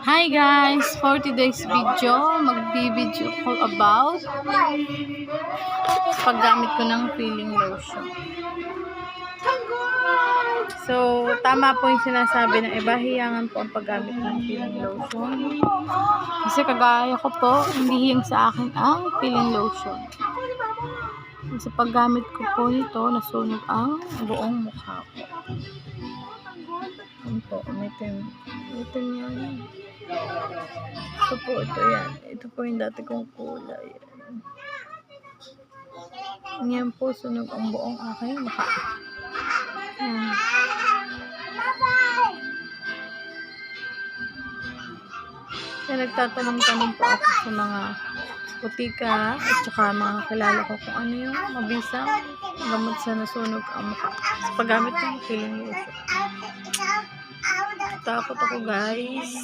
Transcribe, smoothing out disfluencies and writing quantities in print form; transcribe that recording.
Hi guys! For today's video, magbibideo ko about paggamit ko ng peeling lotion. So, tama po yung sinasabi ng iba, hiyangan po ang paggamit ng peeling lotion. Kasi kagaya ko po, hindi hiyang sa akin ang peeling lotion. Sa paggamit ko po nito, nasunog ang buong mukha ko. Ano po, umitim yan. Ito po, ito yan. Ito po yung dati kong kulay. Yan po, sunog ang buong aking mukha. Yan. Kaya nagtatanong-tanong po ako sa mga butika at saka mga kilala ko kung ano yung mabisang gamot sa nasunog ang mukha sa paggamit ng peeling lotion. Takot ako guys.